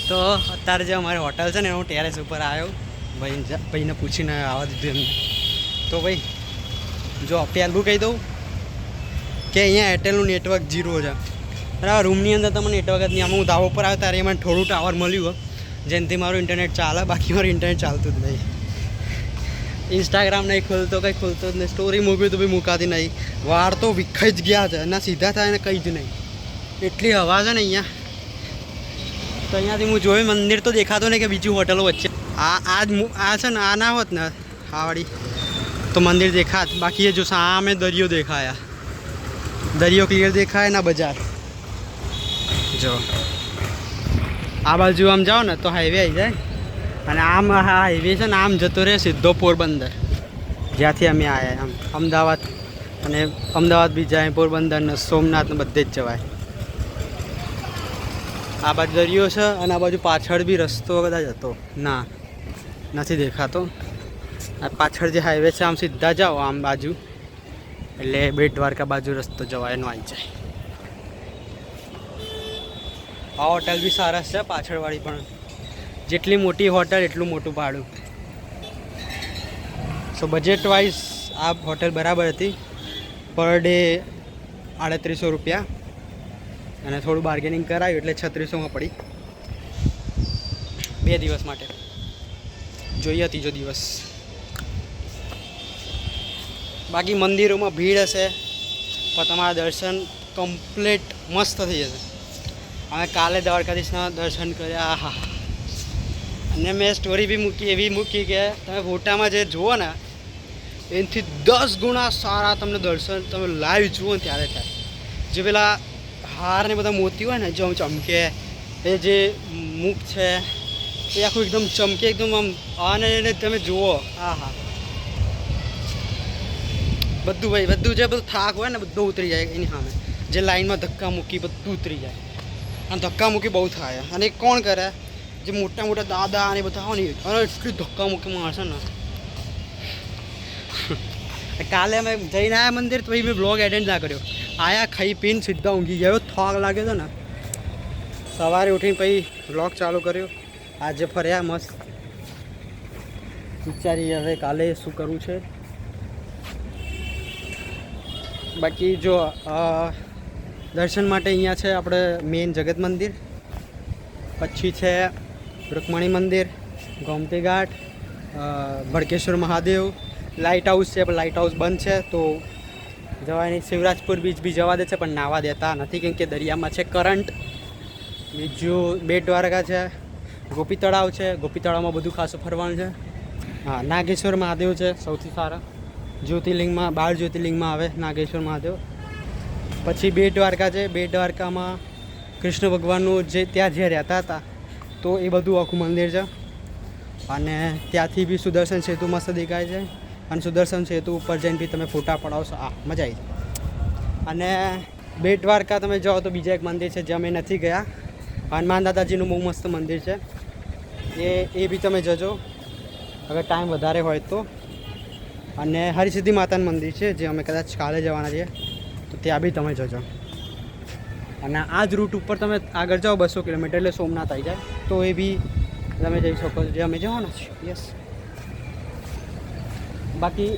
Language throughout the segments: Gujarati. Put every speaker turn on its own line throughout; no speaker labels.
તો અત્યારે જે અમારી હોટલ છે ને હું ટેરેસ ઉપર આવ્યો, ભાઈને પૂછીને આવવા દીધું એમને. તો ભાઈ જો પહેલું કહી દઉં કે અહીંયા એરટેલનું નેટવર્ક 0 છે બરાબર. રૂમની અંદર તમને નેટવર્ક જ નહીં. આમાં હું ધાબા ઉપર આવ્યો ત્યારે મને થોડું ટાવર મળ્યું જેનાથી મારું ઇન્ટરનેટ ચાલે, બાકી મારું ઇન્ટરનેટ ચાલતું જ નહીં. ઇન્સ્ટાગ્રામ નહીં ખુલતો, કંઈ ખુલતો જ નહીં. સ્ટોરી મૂક્યું તો બી મૂકાતી નહીં. વાર તો વિખાઈ જ ગયા છે, ના સીધા થાય ને કંઈ જ નહીં. એટલી હવા છે ને અહીંયા. તો અહીંયાથી હું જોયું મંદિર તો દેખાતો નહીં કે બીજી હોટલો વચ્ચે આ છે ને, આ ના હોત ને આ વાળી તો મંદિર દેખાત. બાકી એ જો સામે દરિયો દેખાયા, દરિયો ક્લિયર દેખાય ના બજાર. જો આ બાજુ આમ જાઓ ને તો હાઈવે આવી જાય, અને આમ આ હાઈવે છે ને આમ જતો રહે સીધો પોરબંદર, જ્યાંથી અમે આવ્યા. આમ અમદાવાદ, અને અમદાવાદ બી જાય, પોરબંદર ને સોમનાથ ને બધે જ જવાય. આ બાજુ દરિયો છે અને આ બાજુ પાછળ બી રસ્તો કદાચ હતો, ના નથી દેખાતો. આ પાછળ જે હાઈવે છે આમ સીધા જાઓ આમ બાજુ એટલે બેટ દ્વારકા બાજુ રસ્તો જવાય એનો આવી જાય. આ હોટલ બી સરસ છે પાછળવાળી, પણ જેટલી મોટી હોટલ એટલું મોટું ભાડું. સો બજેટ વાઇઝ આ હોટલ બરાબર હતી. પર ડે 3800 રૂપિયા, અને થોડું બાર્ગેનિંગ કરાવ્યું એટલે 3600માં પડી 2 દિવસ માટે. જોઈએ ત્રીજો દિવસ. બાકી મંદિરોમાં ભીડ હશે પણ તમારા દર્શન કમ્પ્લીટ મસ્ત થઈ જશે. અમે કાલે દ્વારકાધીશના દર્શન કર્યા. હા, અને મેં સ્ટોરી બી મૂકી, એવી મૂકી કે તમે ફોટામાં જે જુઓ ને એનાથી 10 ગુણા સારા તમને દર્શન તમે લાઈવ જુઓ ને ત્યારે થાય. જે પેલા હાર ને બધા મોતી હોય ને જો ચમકે, એ જે મુખ છે એ આખું એકદમ ચમકે, એકદમ આમ અને તમે જુઓ. હા હા, બધું ભાઈ બધું જે બધું થાક હોય ને બધું ઉતરી જાય એની સામે. જે લાઈનમાં ધક્કા મૂકી બધું ઉતરી જાય. અને ધક્કા મૂકી બહુ થાય. અને કોણ કરે? જે મોટા મોટા દાદા અને બધા હોય ને, અરે એટલી ધક્કા મૂકી મારશે ને. કાલે અમે જઈને આવ્યા મંદિર, તો મેં બ્લોગ એટેન્ડ ના કર્યો. આયા ખાઈ પીને સીધા ઊંઘી ગયો, થાક લાગે છે ને. સવારે ઉઠીને પછી બ્લોગ ચાલુ કર્યો. આજે ફર્યા મસ્ત. વિચારીએ હવે કાલે શું કરવું છે. બાકી જો દર્શન માટે અહીંયા છે આપણે મેઇન જગત મંદિર, પછી છે રૂકમણી મંદિર, ગોમતી ઘાટ, ભડકેશ્વર મહાદેવ, લાઇટ હાઉસ છે પણ લાઇટ હાઉસ બંધ છે તો જવાય નહીં. શિવરાજપુર બીચ બી જવા દે છે પણ નાવા દેતા નથી કેમ કે દરિયામાં છે કરંટ. બીજું બેટ દ્વારકા છે, ગોપી તળાવ છે. ગોપી તળાવમાં બધું ખાસું ફરવાનું છે. હા, નાગેશ્વર મહાદેવ છે સૌથી સારા જ્યોતિર્લિંગમાં, 12 જ્યોતિર્લિંગમાં આવે નાગેશ્વર મહાદેવ. પછી બેટ દ્વારકા છે. બેટ દ્વારકામાં કૃષ્ણ ભગવાનનું જે ત્યાં જે રહેતા હતા તો એ બધું આખું મંદિર છે. અને ત્યાંથી બી સુદર્શન સેતુ મસ્ત દેખાય છે. અને સુદર્શન સેતુ ઉપર જઈને બી તમે ફોટા પડાવશો, આ મજા આવી જાય. અને બેટ દ્વારકા તમે જાઓ તો બીજા એક મંદિર છે જે અમે નથી ગયા, હનુમાન દાદાજીનું બહુ મસ્ત મંદિર છે. એ બી તમે જજો અગર ટાઈમ વધારે હોય તો. અને હરિસિદ્ધિ માતાનું મંદિર છે જે અમે કદાચ કાલે જવાના છીએ, તો ત્યાં બી તમે જજો. અને આ જ રૂટ ઉપર તમે આગળ જાઓ 200 કિલોમીટર એટલે સોમનાથ આવી જાય, તો એ બી તમે જઈ શકો છો, જે અમે જવાના છીએ. યસ. બાકી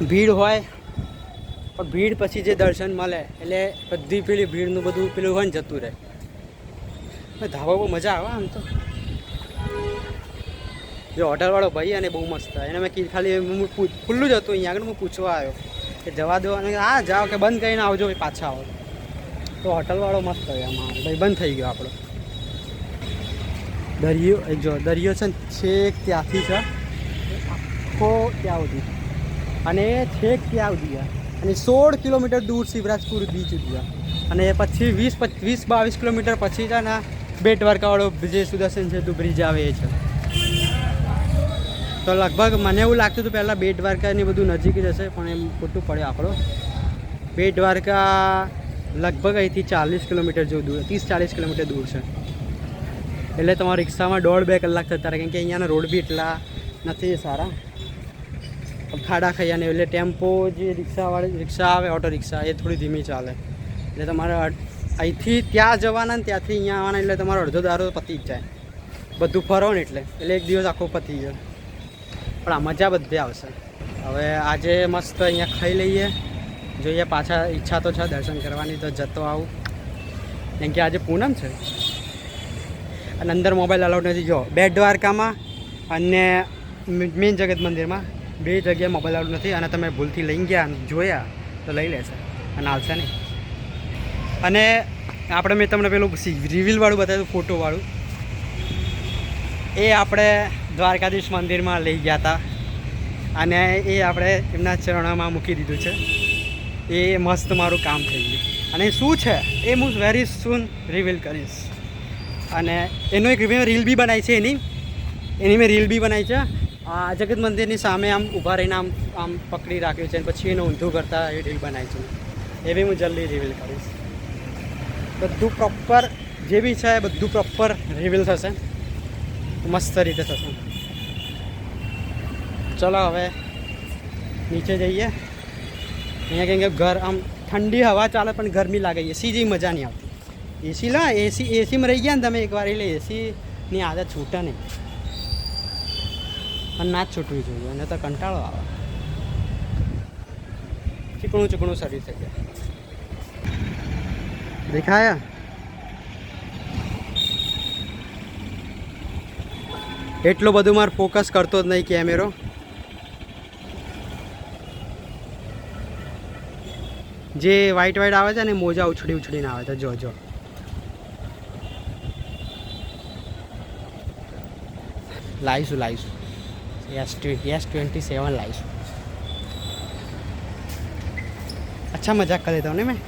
ભીડ હોય પણ ભીડ પછી જે દર્શન મળે એટલે બધી પેલી ભીડનું બધું પેલું હોય ને જતું રહે. ધાબા બહુ મજા આવે આમ તો. જો હોટલવાળો ભાઈ અને બહુ મસ્ત એને મેં ખાલી ખુલ્લું જ હતું અહીંયા આગળ, હું પૂછવા આવ્યો કે જવા દો, અને હા જાઓ કે બંધ કરીને આવજો પાછા આવો. તો હોટલવાળો મસ્ત હોય આમાં ભાઈ, બંધ થઈ ગયો આપણો દરિયો. જો દરિયો છે ને છેક ત્યાંથી છે આખો ત્યાં સુધી, અને છેક ત્યાં સુધી, અને 16 કિલોમીટર દૂર શિવરાજપુર બીચ સુધી. અને પછી 20-22 કિલોમીટર પછી છે ને બેટ દ્વારકાવાળો જે સુદર્શન સેતુ બ્રિજ આવે એ છે. તો લગભગ મને એવું લાગતું હતું પહેલાં બેટ દ્વારકાની બધું નજીક જ હશે, પણ એમ ખોટું પડે આપણો. બેટ દ્વારકા લગભગ અહીંથી 40 કિલોમીટર જેવું દૂર, 30-40 કિલોમીટર દૂર છે. એટલે તમારા રિક્ષામાં 1.5-2 કલાક થતા રહે, કેમ કે અહીંયાના રોડ બી એટલા નથી સારા, ખાડા ખૈયાને. એટલે ટેમ્પો જે રિક્ષા આવે ઓટો રિક્ષા એ થોડી ધીમી ચાલે. એટલે તમારે અહીંથી ત્યાં જવાના ને ત્યાંથી અહીંયા આવવાના એટલે તમારો અડધો દારો પતી જ જાય. બધું ફરો ને એટલે એક દિવસ આખો પતી ગયો. પણ આ મજા બધે આવશે. હવે આજે મસ્ત અહીંયા ખાઈ લઈએ, જોઈએ પાછા ઈચ્છા તો છે દર્શન કરવાની, તો જતો આવું. કેમ કે આજે પૂનમ છે અને અંદર મોબાઈલ અલાઉડ નથી. જો બેટ દ્વારકામાં અને મેન જગત મંદિરમાં 2 જગ્યાએ મોબાઈલ અલાઉડ નથી. અને તમે ભૂલથી લઈ ગયા જોયા તો લઈ લેશે અને આવશે નહીં. અને આપણે મેં તમને પેલું રિવીલવાળું બતાવ્યું, ફોટોવાળું, એ આપણે દ્વારકાધીશ મંદિરમાં લઈ ગયા હતા અને એ આપણે એમના ચરણોમાં મૂકી દીધું છે. એ મસ્ત મારું કામ થઈ ગયું. અને શું છે એ હું વેરી સૂન રિવીલ કરીશ. અને એનો એક રીલ બી બનાવી છે, એની મેં રીલ બી બનાવી છે. આ જગત મંદિરની સામે આમ ઊભા રહીને આમ પકડી રાખ્યું છે અને પછી એનું ઊંધું કરતાં એ રીલ બનાવી છે. એ બી હું જલ્દી રિવીલ કરીશ. બધું પ્રોપર જે બી છે એ બધું પ્રોપર રિવીલ થશે, મસ્ત રીતે થશે. ચલો હવે નીચે જઈએ. અહીંયા કેમ કે ઘર આમ ઠંડી હવા ચાલે પણ ગરમી લાગે, એસી જેવી મજા નહીં આવતી. એસી લા એસીમાં રહી ગયા ને તમે એકવાર, એટલે એસીની આદત છૂટે નહીં. અને ના જ છૂટવી જોઈએ, અને તો કંટાળો આવે. ચીકણું શરીર થઈ જાય. દેખાયા? એટલું બધું મારે ફોકસ કરતો જ નહીં કેમેરો. જે વ્હાઈટ આવે છે ને મોજા ઉછળીને આવે છે. જો લાવીશું S27 લાવીશું. અચ્છા મજાક કરી દેતા ને મેં.